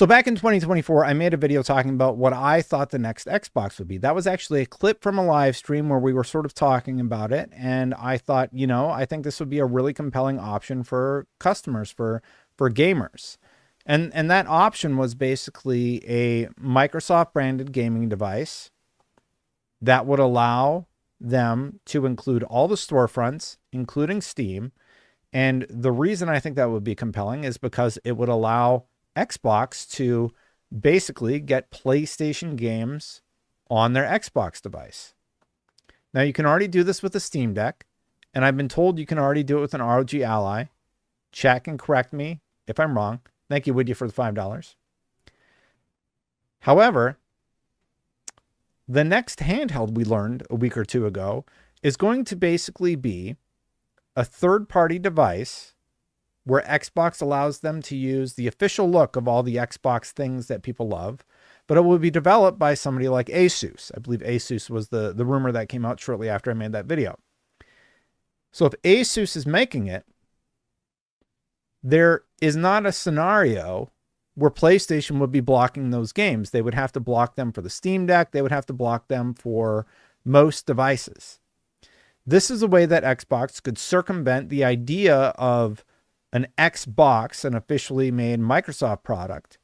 So back in 2024, I made a video talking about what I thought the next Xbox would be. That was actually a clip from a live stream where we were sort of talking about it. And I thought, I think this would be a really compelling option for customers, for gamers. And that option was basically a Microsoft branded gaming device that would allow them to include all the storefronts, including Steam. And the reason I think that would be compelling is because it would allow Xbox to basically get PlayStation games on their Xbox device. Now, you can already do this with the Steam Deck, and I've been told you can already do it with an ROG Ally. Check and correct me if I'm wrong. Thank you, Woody, for the $5. However, the next handheld we learned a week or two ago is going to basically be a third-party device where Xbox allows them to use the official look of all the Xbox things that people love, but it will be developed by somebody like Asus. I believe Asus was the rumor that came out shortly after I made that video. So if Asus is making it, there is not a scenario where PlayStation would be blocking those games. They would have to block them for the Steam Deck. They would have to block them for most devices. This is a way that Xbox could circumvent the idea of an Xbox, an officially made Microsoft product,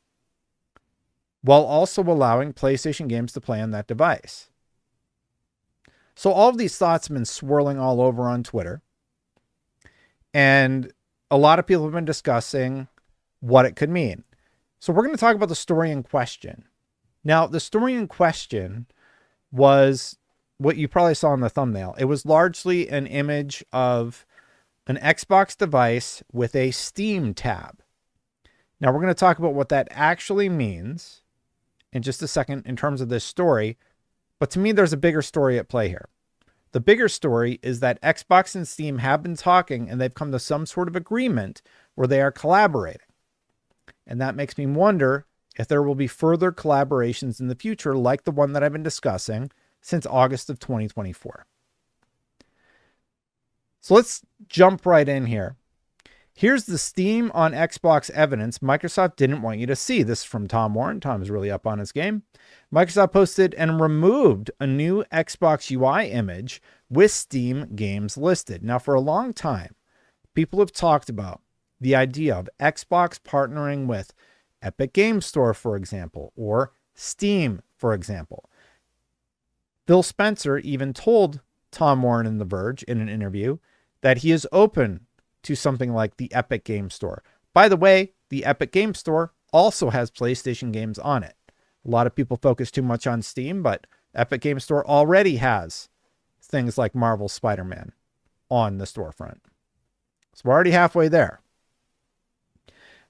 while also allowing PlayStation games to play on that device. So all of these thoughts have been swirling all over on Twitter. And a lot of people have been discussing what it could mean. So we're going to talk about the story in question. Now, the story in question was what you probably saw in the thumbnail. It was largely an image of an Xbox device with a Steam tab. Now, we're going to talk about what that actually means in just a second in terms of this story. But to me, there's a bigger story at play here. The bigger story is that Xbox and Steam have been talking and they've come to some sort of agreement where they are collaborating. And that makes me wonder if there will be further collaborations in the future like the one that I've been discussing since August of 2024. So let's jump right in here. Here's the Steam on Xbox evidence Microsoft didn't want you to see. This is from Tom Warren. Tom is really up on his game. Microsoft posted and removed a new Xbox UI image with Steam games listed. Now, for a long time, people have talked about the idea of Xbox partnering with Epic Game Store, for example, or Steam, for example. Phil Spencer even told Tom Warren in The Verge in an interview that he is open to something like the Epic Game Store. By the way, the Epic Game Store also has PlayStation games on it. A lot of people focus too much on Steam, but Epic Game Store already has things like Marvel's Spider-Man on the storefront. So we're already halfway there.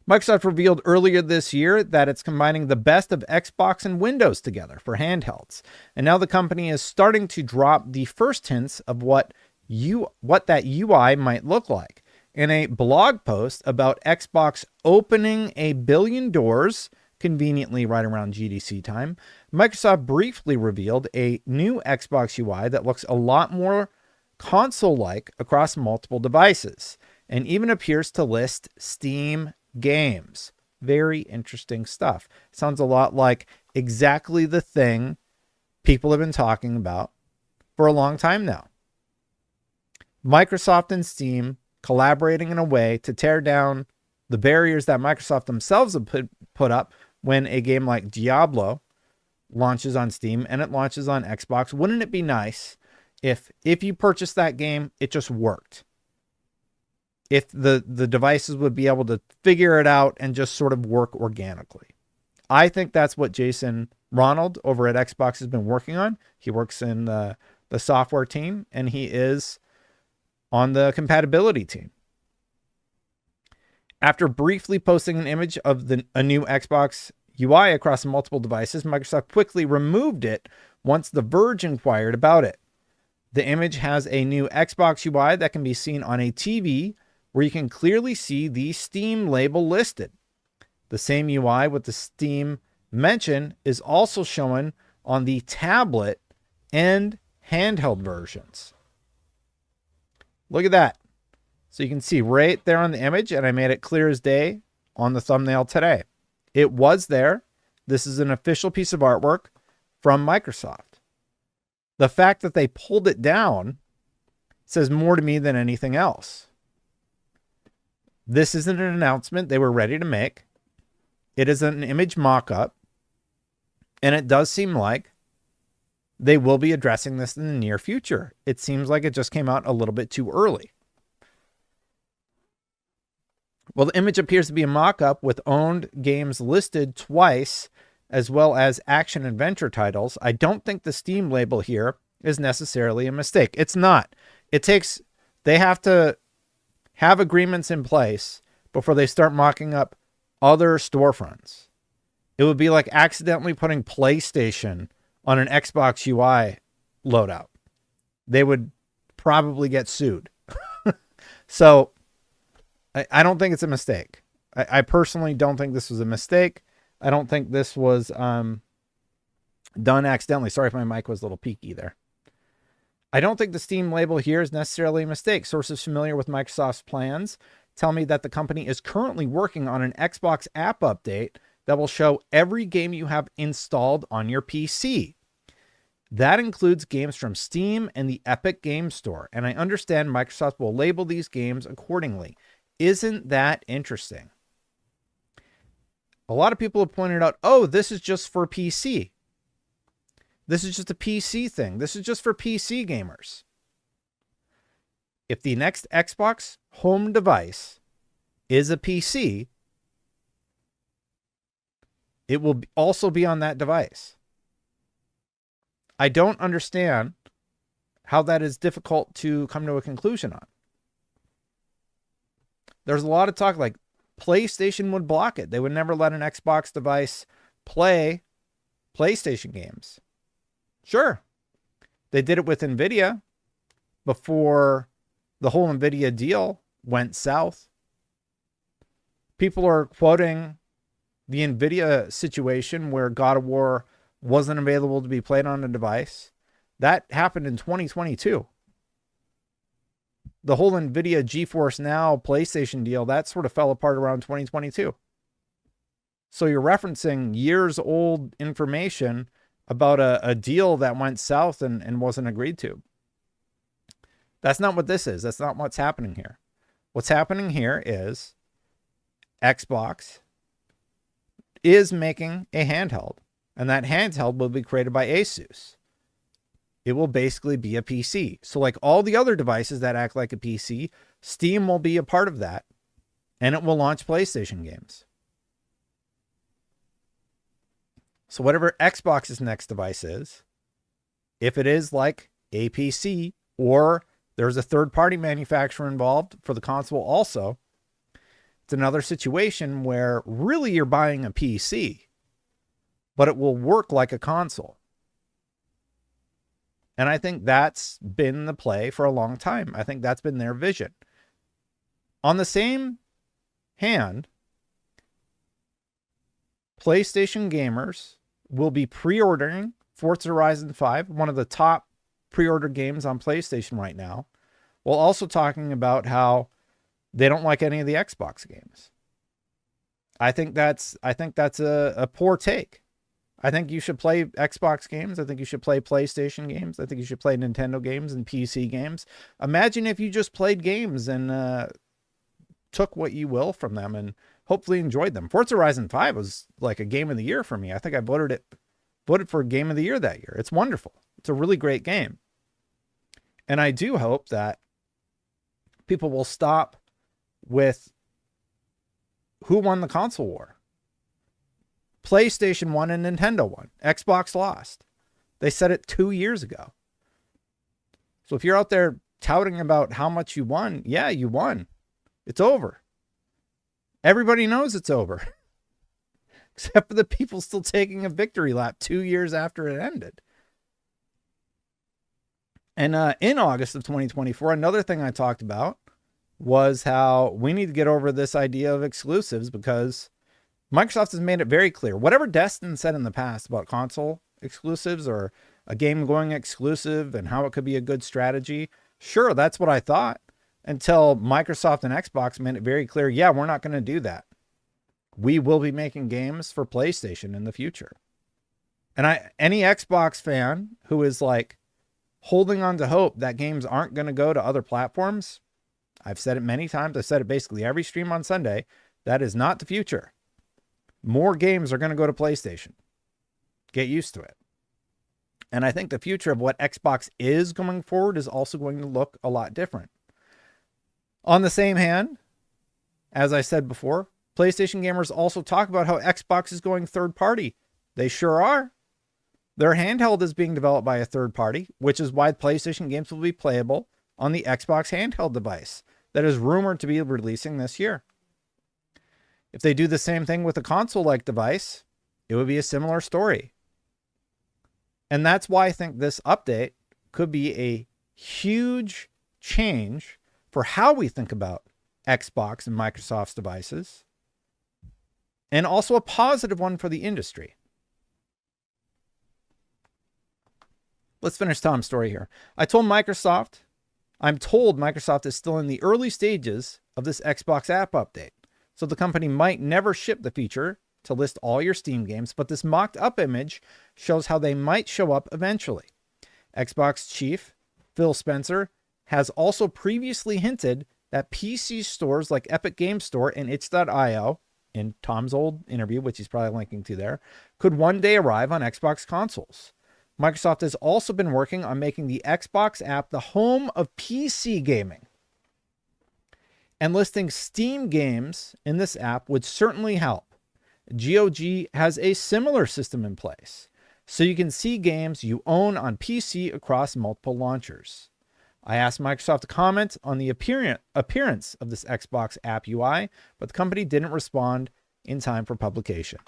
Microsoft revealed earlier this year that it's combining the best of Xbox and Windows together for handhelds. And now the company is starting to drop the first hints of what that UI might look like. In a blog post about Xbox opening 1 billion doors, conveniently right around GDC time, Microsoft briefly revealed a new Xbox UI that looks a lot more console-like across multiple devices, and even appears to list Steam games. Very interesting stuff. Sounds a lot like exactly the thing people have been talking about for a long time now. Microsoft and Steam collaborating in a way to tear down the barriers that Microsoft themselves have put up when a game like Diablo launches on Steam and it launches on Xbox. Wouldn't it be nice if you purchased that game, it just worked? If the devices would be able to figure it out and just sort of work organically. I think that's what Jason Ronald over at Xbox has been working on. He works in the software team, and he is on the compatibility team. After briefly posting an image of a new Xbox UI across multiple devices, Microsoft quickly removed it once The Verge inquired about it. The image has a new Xbox UI that can be seen on a TV where you can clearly see the Steam label listed. The same UI with the Steam mention is also shown on the tablet and handheld versions. Look at that. So you can see right there on the image, and I made it clear as day on the thumbnail today. It was there. This is an official piece of artwork from Microsoft. The fact that they pulled it down says more to me than anything else. This isn't an announcement they were ready to make. It is an image mock-up, and it does seem like they will be addressing this in the near future. It seems like it just came out a little bit too early. Well, the image appears to be a mock-up with owned games listed twice, as well as action-adventure titles. I don't think the Steam label here is necessarily a mistake. It's not. They have to have agreements in place before they start mocking up other storefronts. It would be like accidentally putting PlayStation on an Xbox UI loadout. They would probably get sued. So I don't think it's a mistake. I personally don't think this was a mistake. I don't think this was done accidentally. Sorry if my mic was a little peaky there. I don't think the Steam label here is necessarily a mistake. Sources familiar with Microsoft's plans tell me that the company is currently working on an Xbox app update that will show every game you have installed on your PC. That includes games from Steam and the Epic Game Store, and I understand Microsoft will label these games accordingly. Isn't that interesting? A lot of people have pointed out, oh, this is just for PC. This is just a PC thing. This is just for PC gamers. If the next Xbox home device is a PC, it will also be on that device. I don't understand how that is difficult to come to a conclusion on. There's a lot of talk like PlayStation would block it. They would never let an Xbox device play PlayStation games. Sure. They did it with NVIDIA before the whole NVIDIA deal went south. People are quoting the NVIDIA situation where God of War wasn't available to be played on a device. That happened in 2022. The whole NVIDIA GeForce Now PlayStation deal, that sort of fell apart around 2022. So you're referencing years old information about a deal that went south and wasn't agreed to. That's not what this is. That's not what's happening here. What's happening here is Xbox is making a handheld, and that handheld will be created by Asus. It will basically be a PC. So like all the other devices that act like a PC, Steam will be a part of that, and it will launch PlayStation games. So whatever Xbox's next device is, if it is like a PC or there's a third-party manufacturer involved for the console also, it's another situation where really you're buying a PC, but it will work like a console. And I think that's been the play for a long time. I think that's been their vision. On the same hand, PlayStation gamers will be pre-ordering Forza Horizon 5, one of the top pre-order games on PlayStation right now, while also talking about how they don't like any of the Xbox games. I think that's a poor take. I think you should play Xbox games. I think you should play PlayStation games. I think you should play Nintendo games and PC games. Imagine if you just played games and took what you will from them and hopefully enjoyed them. Forza Horizon 5 was like a game of the year for me. I think I voted for game of the year that year. It's wonderful. It's a really great game. And I do hope that people will stop with who won the console war. PlayStation won and Nintendo won. Xbox lost. They said it 2 years ago. So if you're out there touting about how much you won, yeah, you won. It's over. Everybody knows it's over. Except for the people still taking a victory lap 2 years after it ended. And in August of 2024, another thing I talked about was how we need to get over this idea of exclusives, because Microsoft has made it very clear. Whatever Destin said in the past about console exclusives or a game going exclusive and how it could be a good strategy, sure, that's what I thought, until Microsoft and Xbox made it very clear, yeah, we're not going to do that. we will be making games for PlayStation in the future. And any Xbox fan who is like holding on to hope that games aren't going to go to other platforms, I've said it many times. I've said it basically every stream on Sunday. That is not the future. More games are going to go to PlayStation. Get used to it. And I think the future of what Xbox is going forward is also going to look a lot different. On the same hand, as I said before, PlayStation gamers also talk about how Xbox is going third party. They sure are. Their handheld is being developed by a third party, which is why PlayStation games will be playable on the Xbox handheld device that is rumored to be releasing this year. If they do the same thing with a console-like device, it would be a similar story. And that's why I think this update could be a huge change for how we think about Xbox and Microsoft's devices, and also a positive one for the industry. Let's finish Tom's story here. I'm told Microsoft is still in the early stages of this Xbox app update, so the company might never ship the feature to list all your Steam games, but this mocked up image shows how they might show up eventually. Xbox chief Phil Spencer has also previously hinted that PC stores like Epic Game Store and itch.io, in Tom's old interview, which he's probably linking to there, could one day arrive on Xbox consoles. Microsoft has also been working on making the Xbox app the home of PC gaming. And listing Steam games in this app would certainly help. GOG has a similar system in place, so you can see games you own on PC across multiple launchers. I asked Microsoft to comment on the appearance of this Xbox app UI, but the company didn't respond in time for publication.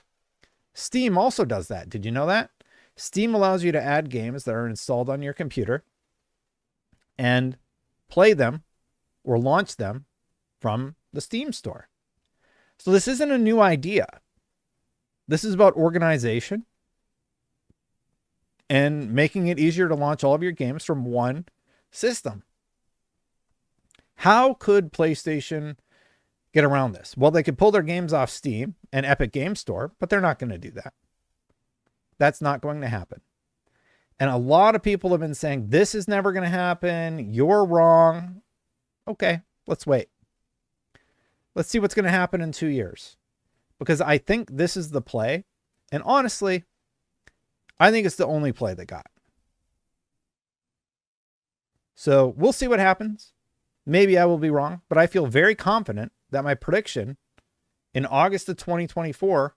Steam also does that. Did you know that? Steam allows you to add games that are installed on your computer and play them or launch them from the Steam store. So this isn't a new idea. This is about organization and making it easier to launch all of your games from one system. How could PlayStation get around this? Well, they could pull their games off Steam and Epic Game Store, but they're not going to do that. That's not going to happen. And a lot of people have been saying, this is never going to happen. You're wrong. Okay, let's wait. Let's see what's going to happen in 2 years. Because I think this is the play. And honestly, I think it's the only play they got. So we'll see what happens. Maybe I will be wrong, but I feel very confident that my prediction in August of 2024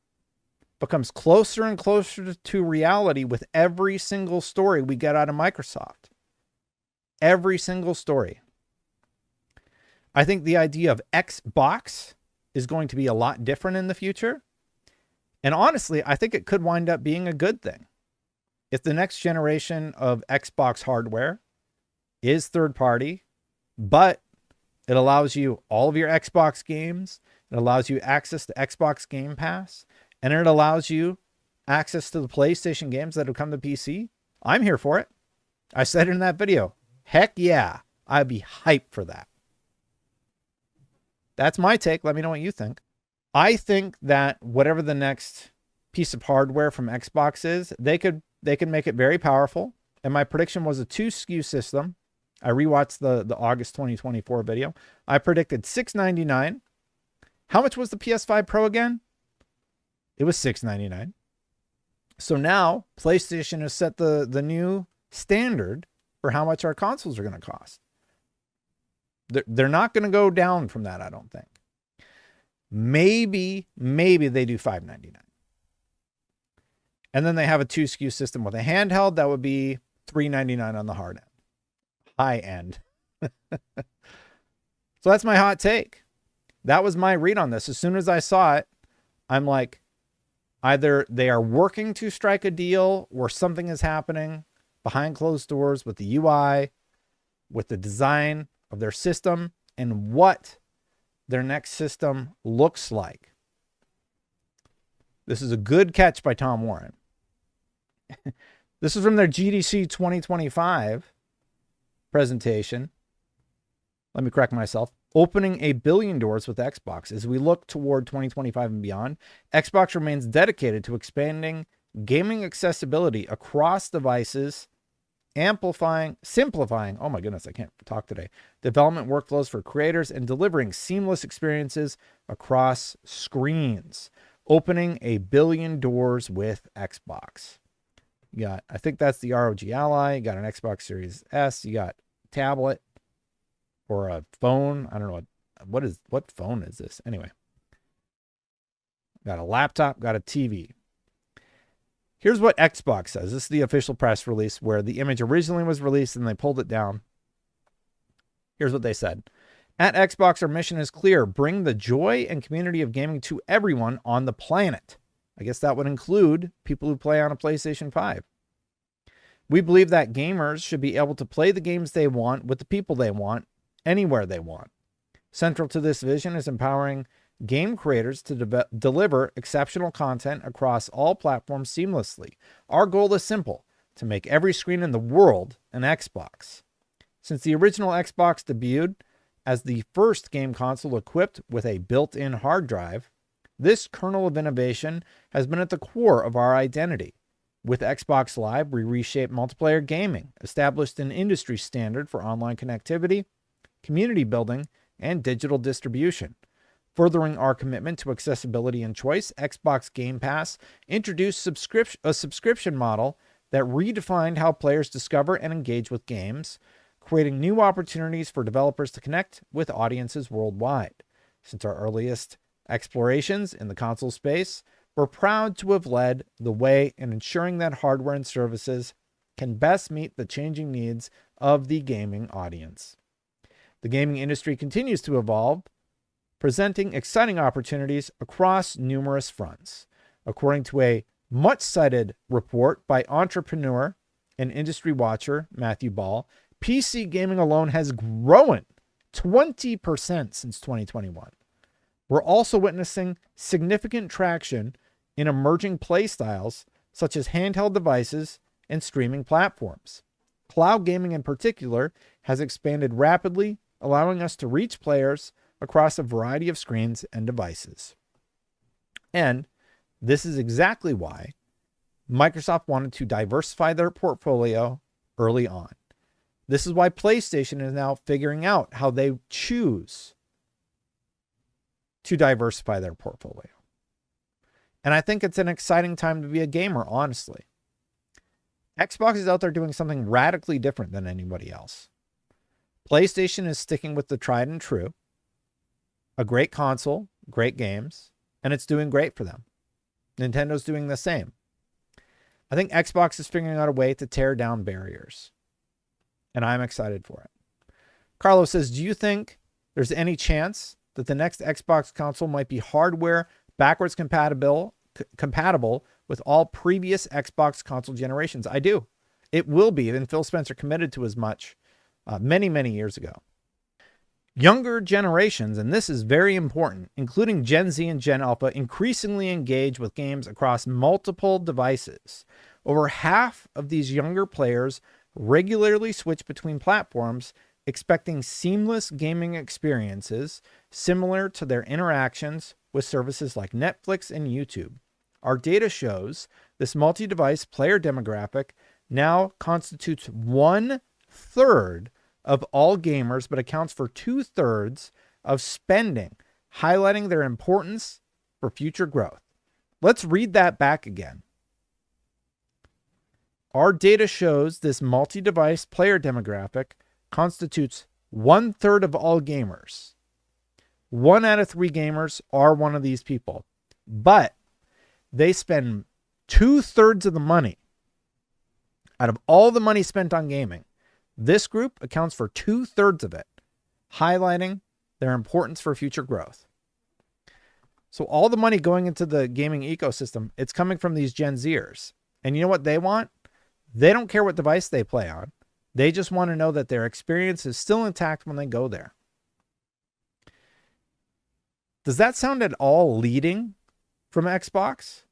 becomes closer and closer to reality with every single story we get out of Microsoft. Every single story. I think the idea of Xbox is going to be a lot different in the future. And honestly, I think it could wind up being a good thing. If the next generation of Xbox hardware is third party, but it allows you all of your Xbox games, it allows you access to Xbox Game Pass, and it allows you access to the PlayStation games that have come to PC, I'm here for it. I said it in that video. Heck yeah, I'd be hyped for that. That's my take. Let me know what you think. I think that whatever the next piece of hardware from Xbox is, they could make it very powerful. And my prediction was a 2 SKU system. I rewatched the August 2024 video. I predicted $699. How much was the PS5 Pro again? It was $699. So now PlayStation has set the new standard for how much our consoles are going to cost. They're not going to go down from that, I don't think. Maybe they do $599. And then they have a 2 SKU system with a handheld. That would be $399 on the hard end. High end. So that's my hot take. That was my read on this. As soon as I saw it, I'm like, either they are working to strike a deal or something is happening behind closed doors with the UI, with the design of their system, and what their next system looks like. This is a good catch by Tom Warren. This is from their GDC 2025 presentation. Let me correct myself. opening a billion doors with Xbox. As we look toward 2025 and beyond, Xbox remains dedicated to expanding gaming accessibility across devices, simplifying, oh my goodness, I can't talk today, development workflows for creators, and delivering seamless experiences across screens, opening a billion doors with Xbox. You got, I think that's the ROG Ally. You got an Xbox Series S. You got tablet or a phone. I don't know what phone is this anyway. Got a laptop, got a TV. Here's what Xbox says. This is the official press release where the image originally was released and they pulled it down. Here's what they said. At Xbox, our mission is clear. Bring the joy and community of gaming to everyone on the planet. I guess that would include people who play on a PlayStation 5. We believe that gamers should be able to play the games they want with the people they want, anywhere they want. Central to this vision is empowering game creators to deliver exceptional content across all platforms seamlessly. Our goal is simple, to make every screen in the world an Xbox. Since the original Xbox debuted as the first game console equipped with a built-in hard drive, this kernel of innovation has been at the core of our identity. With Xbox Live, we reshaped multiplayer gaming, established an industry standard for online connectivity, community building, and digital distribution. Furthering our commitment to accessibility and choice, Xbox Game Pass introduced a subscription model that redefined how players discover and engage with games, creating new opportunities for developers to connect with audiences worldwide. Since our earliest explorations in the console space, we're proud to have led the way in ensuring that hardware and services can best meet the changing needs of the gaming audience. The gaming industry continues to evolve, presenting exciting opportunities across numerous fronts. According to a much-cited report by entrepreneur and industry watcher Matthew Ball, PC gaming alone has grown 20% since 2021. We're also witnessing significant traction in emerging play styles such as handheld devices and streaming platforms. Cloud gaming in particular has expanded rapidly, allowing us to reach players across a variety of screens and devices. And this is exactly why Microsoft wanted to diversify their portfolio early on. This is why PlayStation is now figuring out how they choose to diversify their portfolio. And I think it's an exciting time to be a gamer, honestly. Xbox is out there doing something radically different than anybody else. PlayStation is sticking with the tried and true. A great console, great games, and it's doing great for them. Nintendo's doing the same. I think Xbox is figuring out a way to tear down barriers, and I'm excited for it. Carlos says, do you think there's any chance that the next Xbox console might be hardware backwards compatible with all previous Xbox console generations? I do. It will be, and Phil Spencer committed to as much many, many years ago. Younger generations, and this is very important, including Gen Z and Gen Alpha, increasingly engage with games across multiple devices. Over half of these younger players regularly switch between platforms, expecting seamless gaming experiences similar to their interactions with services like Netflix and YouTube. Our data shows this multi-device player demographic now constitutes 1/3 of all gamers, but accounts for 2/3 of spending, highlighting their importance for future growth. Let's read that back again. Our data shows this multi-device player demographic constitutes 1/3 of all gamers. 1 out of 3 gamers are one of these people, but they spend 2/3 of the money. Out of all the money spent on gaming, this group accounts for 2/3 of it, highlighting their importance for future growth. So all the money going into the gaming ecosystem, it's coming from these Gen Zers. And you know what they want? They don't care what device they play on. They just want to know that their experience is still intact when they go there. Does that sound at all leading from Xbox?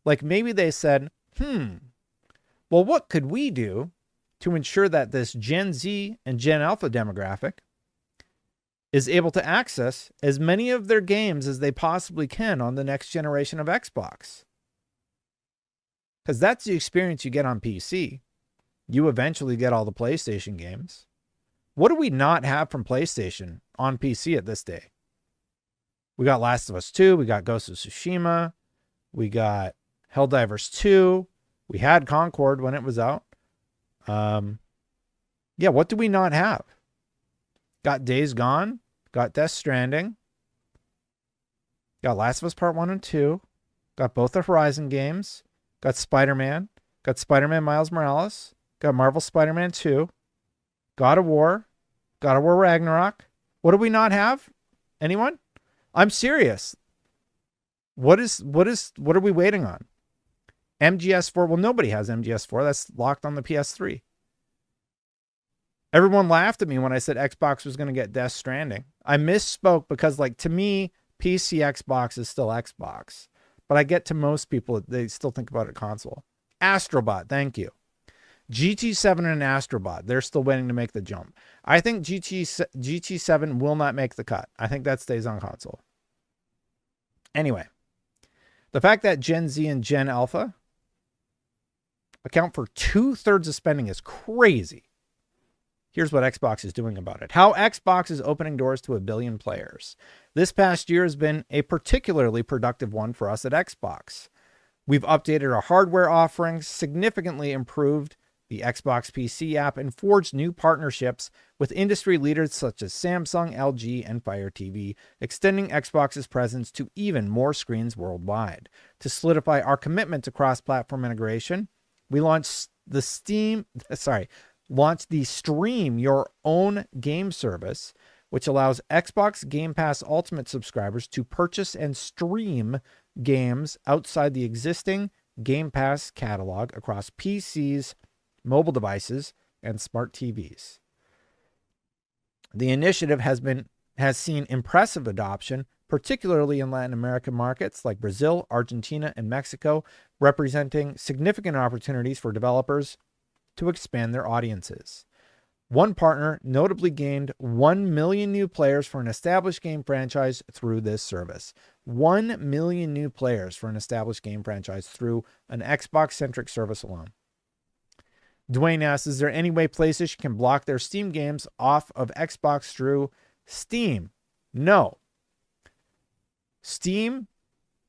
Like maybe they said, well, what could we do to ensure that this Gen Z and Gen Alpha demographic is able to access as many of their games as they possibly can on the next generation of Xbox. Because that's the experience you get on PC. You eventually get all the PlayStation games. What do we not have from PlayStation on PC at this day? We got Last of Us 2. We got Ghost of Tsushima. We got Helldivers 2. We had Concord when it was out. Yeah, what do we not have? Got Days Gone. Got Death Stranding. Got Last of Us Part 1 and 2. Got both the Horizon games. Got Spider-Man. Got Spider-Man Miles Morales. Got Marvel Spider-Man 2. God of War. God of War Ragnarok. What do we not have? Anyone? I'm serious. What are we waiting on? MGS4. Well, nobody has MGS4. That's locked on the PS3. Everyone laughed at me when I said Xbox was going to get Death Stranding. I misspoke because, like, to me, PC Xbox is still Xbox. But I get to most people, they still think about it console. Astrobot, thank you. GT7 and Astrobot, they're still waiting to make the jump. I think GT7 will not make the cut. I think that stays on console. Anyway, the fact that Gen Z and Gen Alpha account for 2/3 of spending is crazy. Here's what Xbox is doing about it. How Xbox is opening doors to 1 billion players. This past year has been a particularly productive one for us at Xbox. We've updated our hardware offerings, significantly improved the Xbox PC app, and forged new partnerships with industry leaders such as Samsung, LG, and Fire TV, extending Xbox's presence to even more screens worldwide. To solidify our commitment to cross-platform integration, we launched the Stream Your Own Game service, which allows Xbox Game Pass Ultimate subscribers to purchase and stream games outside the existing Game Pass catalog across PCs, mobile devices, and smart TVs. The initiative has seen impressive adoption, particularly in Latin American markets like Brazil, Argentina, and Mexico, representing significant opportunities for developers to expand their audiences. One partner notably gained 1 million new players for an established game franchise through this service. 1 million new players for an established game franchise through an Xbox-centric service alone. Dwayne asks, is there any way PlayStation can block their Steam games off of Xbox through Steam? No. Steam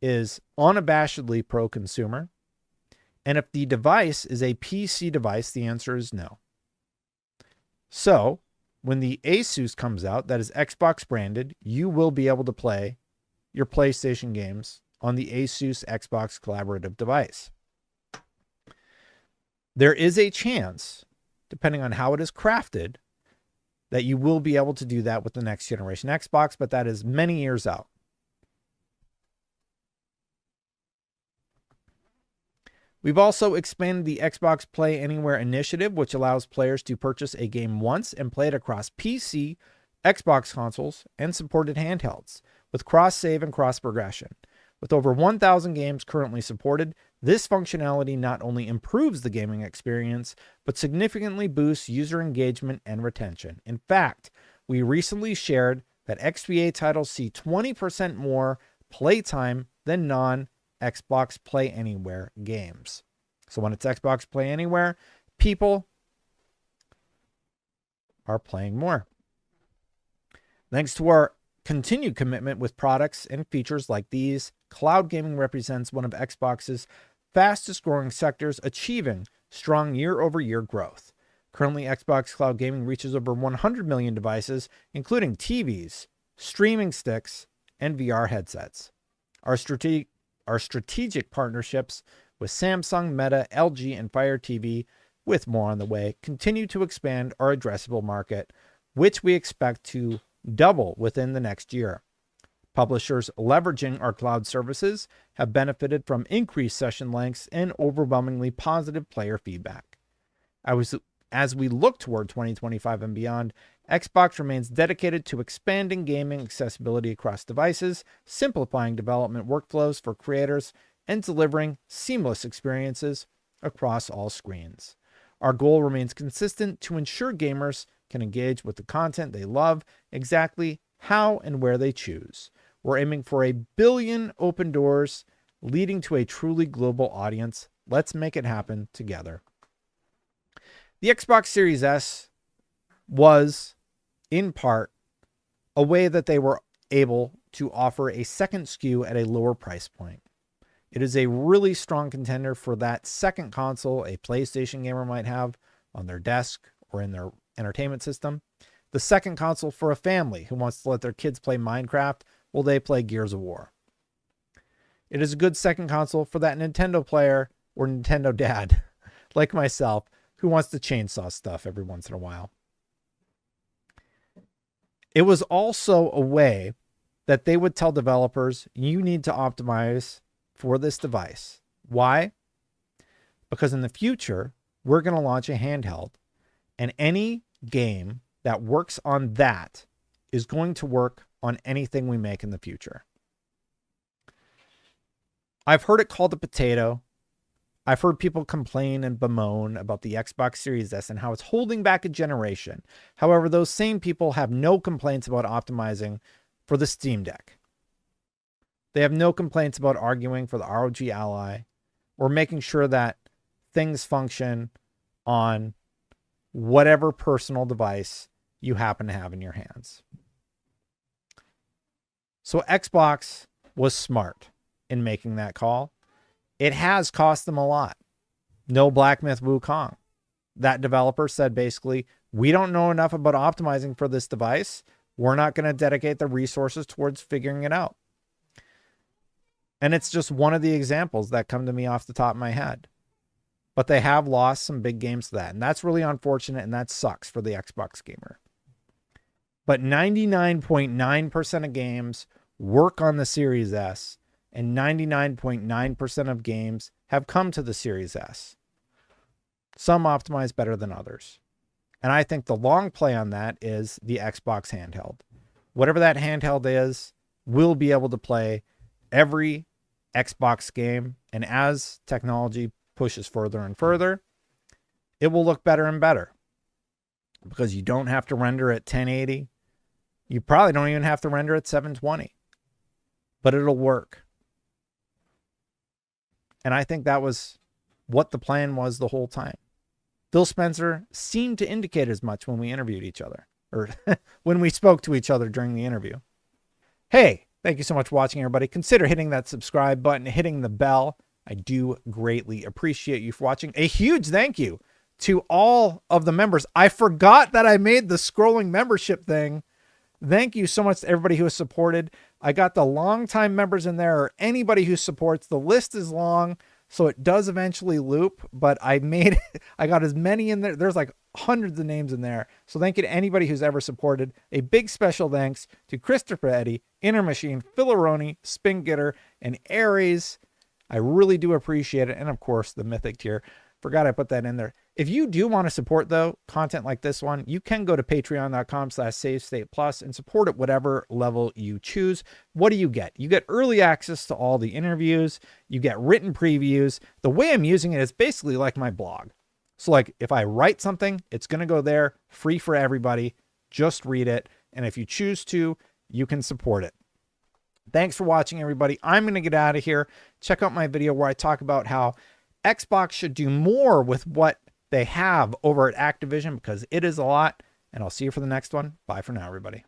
is unabashedly pro-consumer. And if the device is a PC device, the answer is no. So, when the Asus comes out, that is Xbox branded, you will be able to play your PlayStation games on the Asus Xbox collaborative device. There is a chance, depending on how it is crafted, that you will be able to do that with the next generation Xbox, but that is many years out. We've also expanded the Xbox Play Anywhere initiative, which allows players to purchase a game once and play it across PC, Xbox consoles, and supported handhelds, with cross-save and cross-progression. With over 1,000 games currently supported, this functionality not only improves the gaming experience, but significantly boosts user engagement and retention. In fact, we recently shared that XBA titles see 20% more playtime than non-Xbox Play Anywhere games. So when it's Xbox Play Anywhere, people are playing more. Thanks to our continued commitment with products and features like these, cloud gaming represents one of Xbox's fastest growing sectors, achieving strong year-over-year growth. Currently, Xbox Cloud Gaming reaches over 100 million devices, including TVs, streaming sticks, and VR headsets. Our strategic partnerships with Samsung, Meta, LG, and Fire TV, with more on the way, continue to expand our addressable market, which we expect to double within the next year. Publishers leveraging our cloud services have benefited from increased session lengths and overwhelmingly positive player feedback. As we look toward 2025 and beyond, Xbox remains dedicated to expanding gaming accessibility across devices, simplifying development workflows for creators, and delivering seamless experiences across all screens. Our goal remains consistent to ensure gamers can engage with the content they love exactly how and where they choose. We're aiming for 1 billion open doors, leading to a truly global audience. Let's make it happen together. The Xbox Series S was, in part, a way that they were able to offer a second SKU at a lower price point. It is a really strong contender for that second console a PlayStation gamer might have on their desk or in their entertainment system. The second console for a family who wants to let their kids play Minecraft while they play Gears of War. It is a good second console for that Nintendo player or Nintendo dad, like myself, who wants to chainsaw stuff every once in a while. It was also a way that they would tell developers, you need to optimize for this device. Why? Because in the future, we're going to launch a handheld, and any game that works on that is going to work on anything we make in the future. I've heard it called a potato. I've heard people complain and bemoan about the Xbox Series S and how it's holding back a generation. However, those same people have no complaints about optimizing for the Steam Deck. They have no complaints about arguing for the ROG Ally or making sure that things function on whatever personal device you happen to have in your hands. So Xbox was smart in making that call. It has cost them a lot. No Black Myth Wukong. That developer said basically, we don't know enough about optimizing for this device. We're not going to dedicate the resources towards figuring it out. And it's just one of the examples that come to me off the top of my head. But they have lost some big games to that. And that's really unfortunate, and that sucks for the Xbox gamer. But 99.9% of games work on the Series S, and 99.9% of games have come to the Series S. Some optimize better than others. And I think the long play on that is the Xbox handheld. Whatever that handheld is, we'll be able to play every Xbox game. And as technology pushes further and further, it will look better and better. Because you don't have to render at 1080. You probably don't even have to render at 720. But it'll work. And I think that was what the plan was the whole time. Phil Spencer seemed to indicate as much when we interviewed each other, or when we spoke to each other during the interview. Hey, thank you so much for watching, everybody. Consider hitting that subscribe button, hitting the bell. I do greatly appreciate you for watching. A huge thank you to all of the members. I forgot that I made the scrolling membership thing. Thank you so much to everybody who has supported. I got the longtime members in there, or anybody who supports. The list is long, so it does eventually loop, but I got as many in there. There's like hundreds of names in there. So thank you to anybody who's ever supported. A big special thanks to Christopher Eddy, Inner Machine, Philaroni, Spin Getter, and Aries. I really do appreciate it. And of course, the Mythic tier. Forgot I put that in there. If you do want to support, though, content like this one, you can go to patreon.com/SaveStatePlus and support at whatever level you choose. What do you get? You get early access to all the interviews. You get written previews. The way I'm using it is basically like my blog. So like if I write something, it's going to go there free for everybody. Just read it. And if you choose to, you can support it. Thanks for watching, everybody. I'm going to get out of here. Check out my video where I talk about how Xbox should do more with what they have over at Activision, because it is a lot. And I'll see you for the next one. Bye for now, everybody.